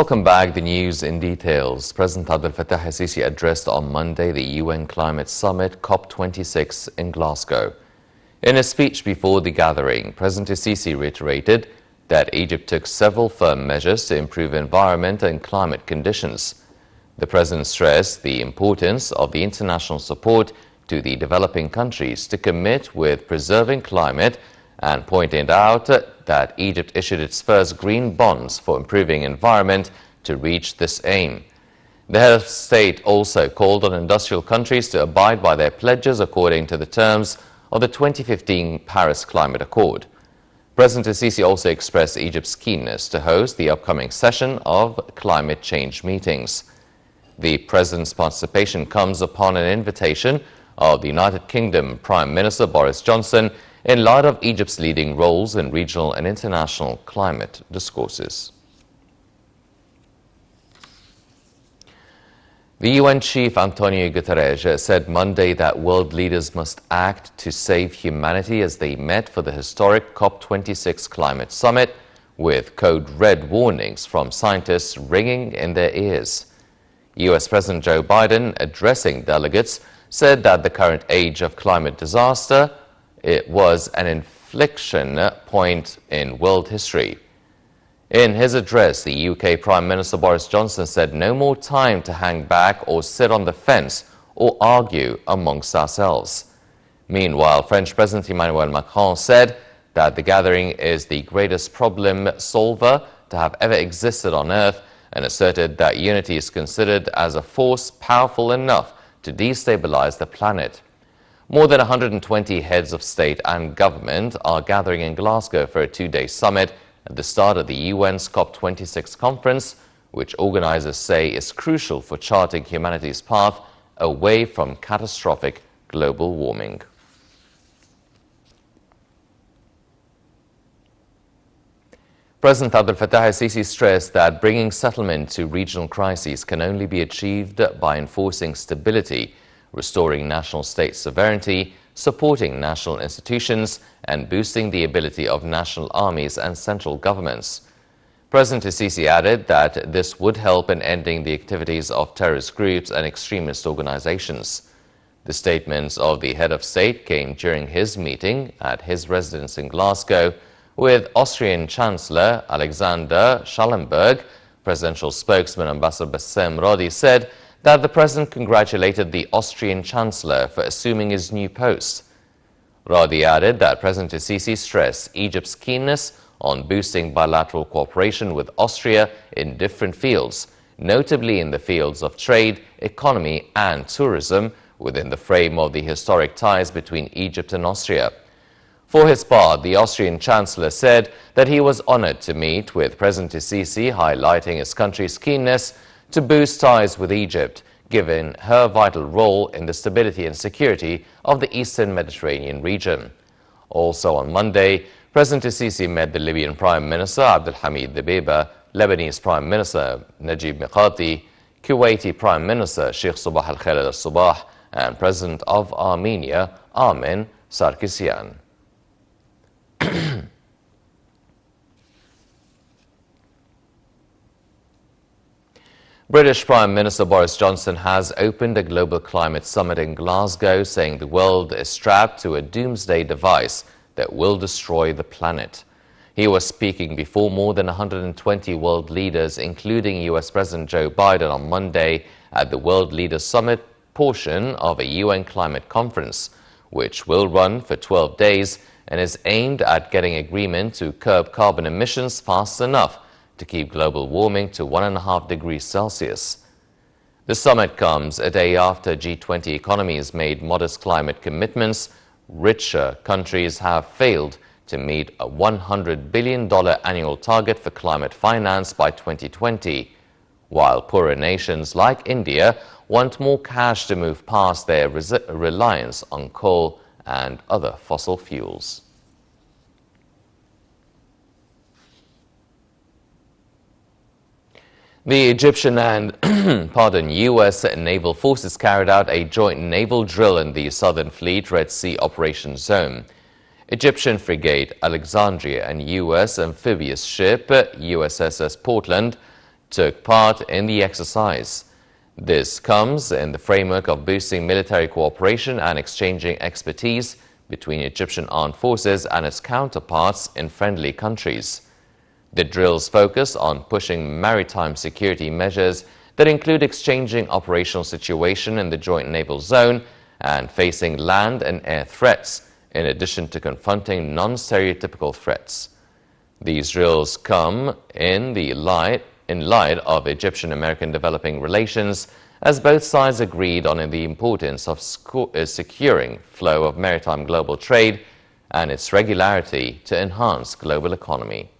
Welcome back. The news in details. President Abdel Fattah al-Sisi addressed on Monday the UN Climate Summit COP26 in Glasgow. In a speech before the gathering, President al-Sisi reiterated that Egypt took several firm measures to improve environment and climate conditions. The president stressed the importance of the international support to the developing countries to commit with preserving climate and pointed out that Egypt issued its first green bonds for improving environment to reach this aim. The head of state also called on industrial countries to abide by their pledges according to the terms of the 2015 Paris Climate Accord. President al-Sisi also expressed Egypt's keenness to host the upcoming session of climate change meetings. The president's participation comes upon an invitation of the United Kingdom Prime Minister Boris Johnson in light of Egypt's leading roles in regional and international climate discourses. The UN chief Antonio Guterres said Monday that world leaders must act to save humanity as they met for the historic COP26 climate summit, with code red warnings from scientists ringing in their ears. US President Joe Biden, addressing delegates, said that the current age of climate disaster was an inflection point in world history. In his address, the UK Prime Minister Boris Johnson said no more time to hang back or sit on the fence or argue amongst ourselves. Meanwhile, French President Emmanuel Macron said that the gathering is the greatest problem solver to have ever existed on Earth and asserted that unity is considered as a force powerful enough to destabilize the planet. More than 120 heads of state and government are gathering in Glasgow for a two-day summit at the start of the UN's COP26 conference, which organizers say is crucial for charting humanity's path away from catastrophic global warming. President Abdel Fattah al-Sisi stressed that bringing settlement to regional crises can only be achieved by enforcing stability, restoring national state sovereignty, supporting national institutions, and boosting the ability of national armies and central governments. President al-Sisi added that this would help in ending the activities of terrorist groups and extremist organizations. The statements of the head of state came during his meeting at his residence in Glasgow with Austrian Chancellor Alexander Schallenberg. Presidential spokesman Ambassador Bassem Rodi said that the president congratulated the Austrian Chancellor for assuming his new post. Radi added that President al-Sisi stressed Egypt's keenness on boosting bilateral cooperation with Austria in different fields, notably in the fields of trade, economy and tourism, within the frame of the historic ties between Egypt and Austria. For his part, the Austrian Chancellor said that he was honored to meet with President al-Sisi, highlighting his country's keenness to boost ties with Egypt, given her vital role in the stability and security of the Eastern Mediterranean region. Also on Monday, President al-Sisi met the Libyan Prime Minister Abdel Hamid Dbeibeh, Lebanese Prime Minister Najib Mikati, Kuwaiti Prime Minister Sheikh Sabah al-Khaled al-Sabah, and President of Armenia Armen Sarkisyan. British Prime Minister Boris Johnson has opened a global climate summit in Glasgow, saying the world is strapped to a doomsday device that will destroy the planet. He was speaking before more than 120 world leaders, including US President Joe Biden, on Monday at the World Leaders Summit portion of a UN climate conference, which will run for 12 days and is aimed at getting agreement to curb carbon emissions fast enough to keep global warming to 1.5 degrees Celsius. The summit comes a day after G20 economies made modest climate commitments. Richer countries have failed to meet a $100 billion annual target for climate finance by 2020, while poorer nations like India want more cash to move past their reliance on coal and other fossil fuels. The Egyptian and U.S. naval forces carried out a joint naval drill in the Southern Fleet Red Sea Operations Zone. Egyptian frigate Alexandria and U.S. amphibious ship USSS Portland took part in the exercise. This comes in the framework of boosting military cooperation and exchanging expertise between Egyptian armed forces and its counterparts in friendly countries. The drills focus on pushing maritime security measures that include exchanging operational situation in the joint naval zone and facing land and air threats, in addition to confronting non-stereotypical threats. These drills come in light of Egyptian-American developing relations, as both sides agreed on the importance of securing flow of maritime global trade and its regularity to enhance global economy.